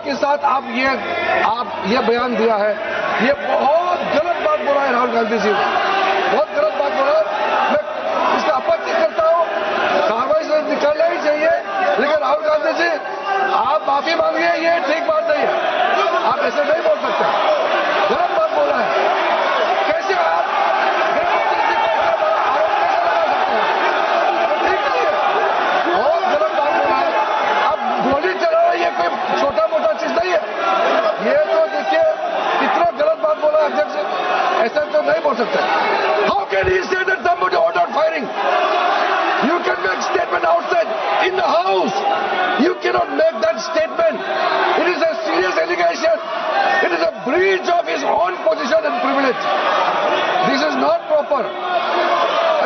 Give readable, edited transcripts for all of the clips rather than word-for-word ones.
के साथ आप ये बयान दिया है, ये बहुत गलत बात बोला है राहुल गांधी जी, बहुत गलत बात बोला। मैं इसका आपत्ति करता हूँ, कार्रवाई से निकालना ही चाहिए, लेकिन राहुल गांधी जी आप माफी मांगिए, ये ठीक बात नहीं है। आप ऐसे नहीं बोल सकते, गलत बात बोला है। कैसे आप आरोप कैसे लगा सकते हैं? ठीक नहीं है, बहुत गलत बात बोला है। आप गोली चलाना ये कोई छोटा मोटा चीज नहीं है। ये तो देखिए कितना गलत बात बोला अध्यक्ष, ऐसा तो नहीं बोल सकते। How can he say that somebody ordered firing? You can make statement outside in the house. You cannot make that statement. It is a serious allegation. It is a breach of his own position and privilege. This is not proper.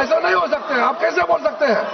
ऐसा नहीं हो सकते, आप कैसे बोल सकते हैं?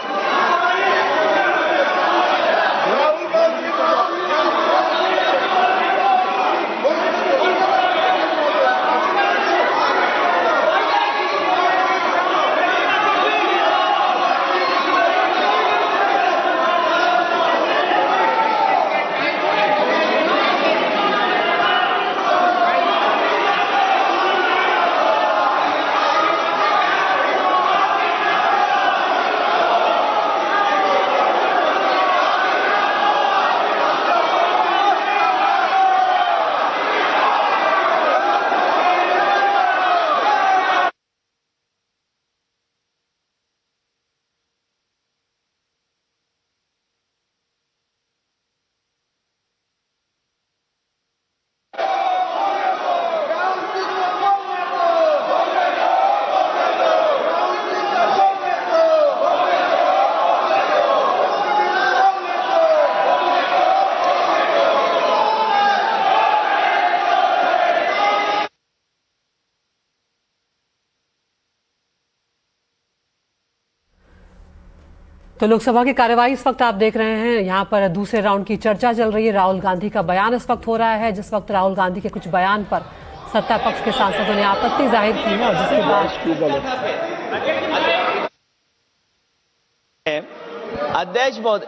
तो लोकसभा की कार्यवाही इस वक्त आप देख रहे हैं, यहाँ पर दूसरे राउंड की चर्चा चल रही है। राहुल गांधी का बयान इस वक्त हो रहा है, जिस वक्त राहुल गांधी के कुछ बयान पर सत्ता पक्ष के सांसदों ने आपत्ति जाहिर की है, और जिसके बाद अध्यक्ष महोदय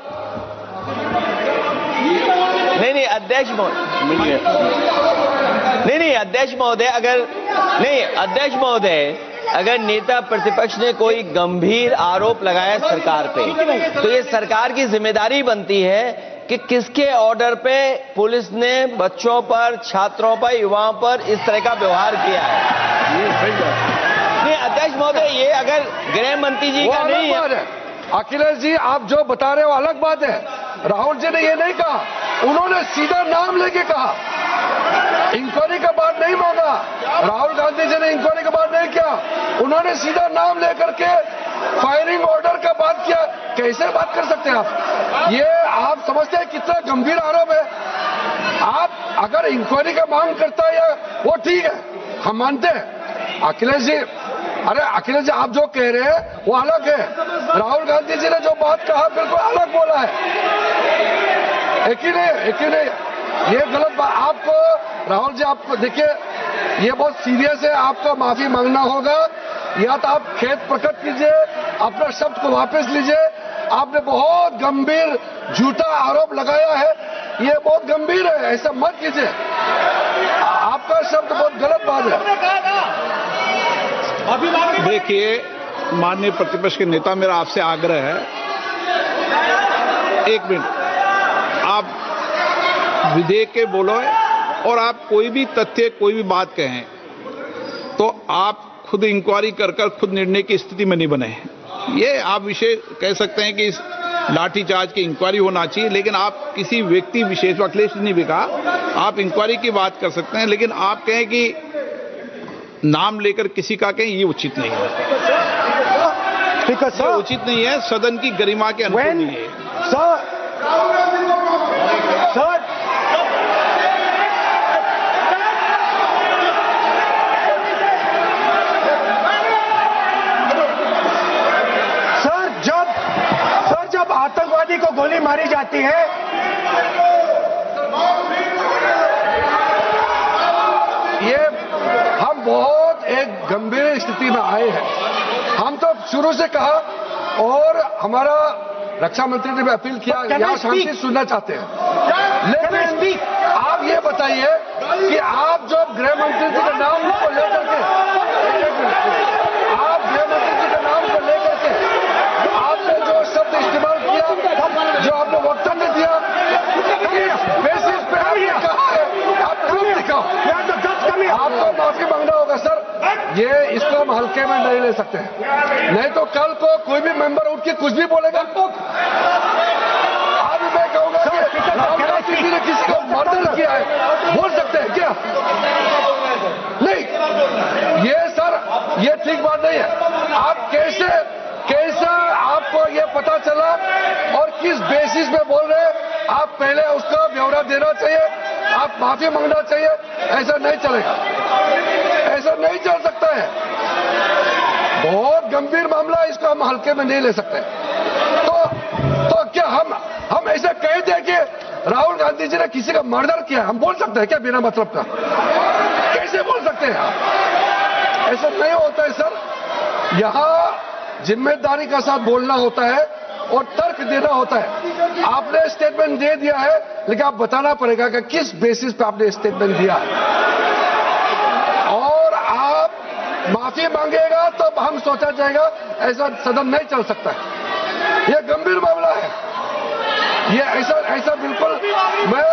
अध्यक्ष महोदय अगर नेता प्रतिपक्ष ने कोई गंभीर आरोप लगाया सरकार पे, तो ये सरकार की जिम्मेदारी बनती है कि किसके ऑर्डर पे पुलिस ने बच्चों पर, छात्रों पर, युवाओं पर इस तरह का व्यवहार किया है। नहीं अध्यक्ष महोदय, ये अगर गृह मंत्री जी का नहीं है। अखिलेश जी, आप जो बता रहे हो अलग बात है। राहुल जी ने ये नहीं कहा, उन्होंने सीधा नाम लेके कहा, इंक्वायरी का बात नहीं मांगा। राहुल गांधी जी ने इंक्वायरी का बात नहीं किया, उन्होंने सीधा नाम लेकर के फायरिंग ऑर्डर का बात किया। कैसे बात कर सकते हैं आप? ये आप समझते हैं कितना गंभीर आरोप है? आप अगर इंक्वायरी का मांग करता है या वो ठीक है, हम मानते हैं। अखिलेश जी, अरे अखिलेश जी, आप जो कह रहे हैं वो अलग है। राहुल गांधी जी ने जो बात कहा बिल्कुल अलग बोला है। एक ही नहीं, ये गलत बात। आपको राहुल जी, आपको देखिए ये बहुत सीरियस है, आपको माफी मांगना होगा, या तो आप खेद प्रकट कीजिए, अपना शब्द को वापस लीजिए। आपने बहुत गंभीर झूठा आरोप लगाया है, ये बहुत गंभीर है, ऐसा मत कीजिए। आपका शब्द बहुत गलत बात है। देखिए माननीय प्रतिपक्ष के नेता, मेरा आपसे आग्रह है, एक मिनट, आप विधेयक के बोलो और आप कोई भी तथ्य, कोई भी बात कहें तो आप खुद इंक्वायरी कर खुद निर्णय की स्थिति में नहीं बने। ये आप विषय कह सकते हैं कि इस लाठीचार्ज की इंक्वायरी होना चाहिए, लेकिन आप किसी व्यक्ति विशेष, अखिलेश ने भी कहा, आप इंक्वायरी की बात कर सकते हैं, लेकिन आप कहें कि नाम लेकर किसी का कहें, ये उचित नहीं है। ठीक है सर, उचित नहीं है, सदन की गरिमा के अनुरूप नहीं है। सर जब आतंकवादी को गोली मारी जाती है, ये हम बहुत एक गंभीर स्थिति में आए हैं। हम तो शुरू से कहा, और हमारा रक्षा मंत्री ने भी अपील किया, यहाँ शांति सुनना चाहते हैं, लेकिन आप बताइए कि आप जो गृह मंत्री जी का नाम को लेकर के आप गृह मंत्री जी का नाम को लेकर के आपने जो शब्द इस्तेमाल किया, जो आपने वक्तव्य दिया, किस बेसिस पे आपने कहा है, आप प्रूफ दिखाओ। आपको माफी मांगना होगा सर, ये इसको हम हल्के में नहीं ले सकते, नहीं तो कल को कोई भी मेंबर उठ के कुछ भी बोलेगा। आज मैं कहूंगा कि राहुल गांधी जी ने किसी को मर्डर किया है, बोल सकते हैं क्या? नहीं, ये सर ये ठीक बात नहीं है। आप कैसा आपको ये पता चला और किस बेसिस पे बोल रहे हैं, आप पहले उसका ब्यौरा देना चाहिए, आप माफी मांगना चाहिए। ऐसा नहीं चलेगा, ऐसा नहीं चल सकता है, बहुत गंभीर मामला है, इसको हम हल्के में नहीं ले सकते। तो क्या हम ऐसा कह दें कि राहुल गांधी जी ने किसी का मर्डर किया, हम बोल सकते हैं क्या बिना मतलब का? कैसे बोल सकते हैं आप? ऐसा नहीं होता है सर, यहाँ जिम्मेदारी का साथ बोलना होता है और तर्क देना होता है। आपने स्टेटमेंट दे दिया है, लेकिन आप बताना पड़ेगा कि किस बेसिस पे आपने स्टेटमेंट दिया है, और आप माफी मांगेगा तो हम सोचा जाएगा। ऐसा सदन नहीं चल सकता है, यह गंभीर मामला है, ये ऐसा बिल्कुल। मैं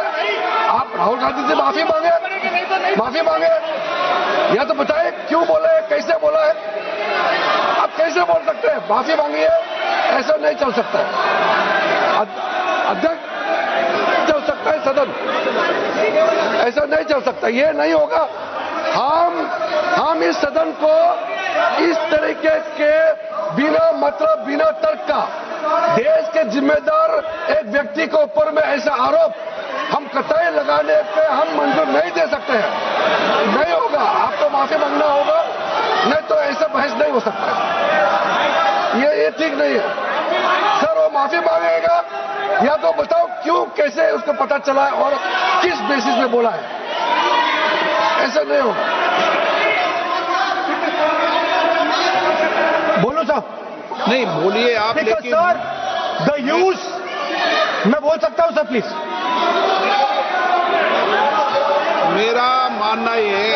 आप राहुल गांधी से माफी मांगे या तो बताए क्यों बोले, कैसे बोला है, आप कैसे बोल सकते हैं? माफी मांगिए, ऐसा नहीं चल सकता है। अध्यक्ष चल सकता है सदन, ऐसा नहीं चल सकता, ये नहीं होगा। हम इस सदन को इस तरीके के बिना मतलब बिना तर्क का देश के जिम्मेदार एक व्यक्ति के ऊपर में ऐसा आरोप हम कतई लगाने पे हम मंजूर नहीं दे सकते हैं। नहीं होगा, आपको माफी मांगना होगा, नहीं तो ऐसा बहस नहीं हो सकता है। ये ठीक नहीं है सर, वो माफी मांगेगा या तो बताओ क्यों, कैसे उसको पता चला है और किस बेसिस पे बोला है, ऐसा नहीं होगा। बोलो साहब। नहीं बोलिए आप, लेकिन सर द यूज, मैं बोल सकता हूं सर प्लीज? मेरा मानना ये है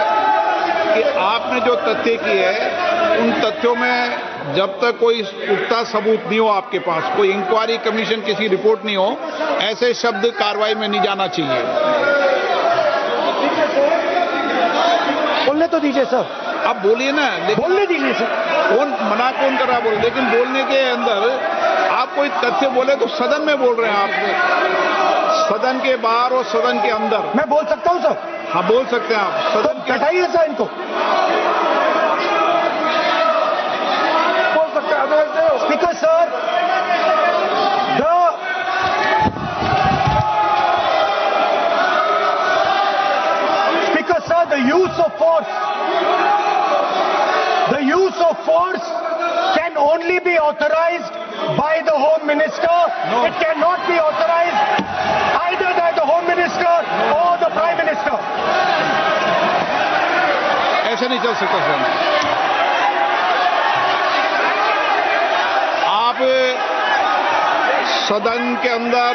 कि आपने जो तथ्य किए हैं, उन तथ्यों में जब तक कोई पुख्ता सबूत नहीं हो आपके पास, कोई इंक्वायरी कमीशन किसी रिपोर्ट नहीं हो, ऐसे शब्द कार्रवाई में नहीं जाना चाहिए। बोलने तो दीजिए सर। आप बोलिए ना, लेकिन बोलने दीजिए सर। कौन कर रहा बोल, लेकिन बोलने के अंदर आप कोई तथ्य बोले तो सदन में बोल रहे हैं आप, सदन के बाहर और सदन के अंदर। मैं बोल सकता हूं सर? हाँ बोल सकते हैं आप, सदन के बैठाइए सर इनको। बोल सकते हैं speaker sir, speaker sir, the use of force can only be authorized by the Home Minister. No. It cannot be authorized either by the Home Minister or the Prime Minister. ऐसे नहीं चल सकता sir. आप सदन के अंदर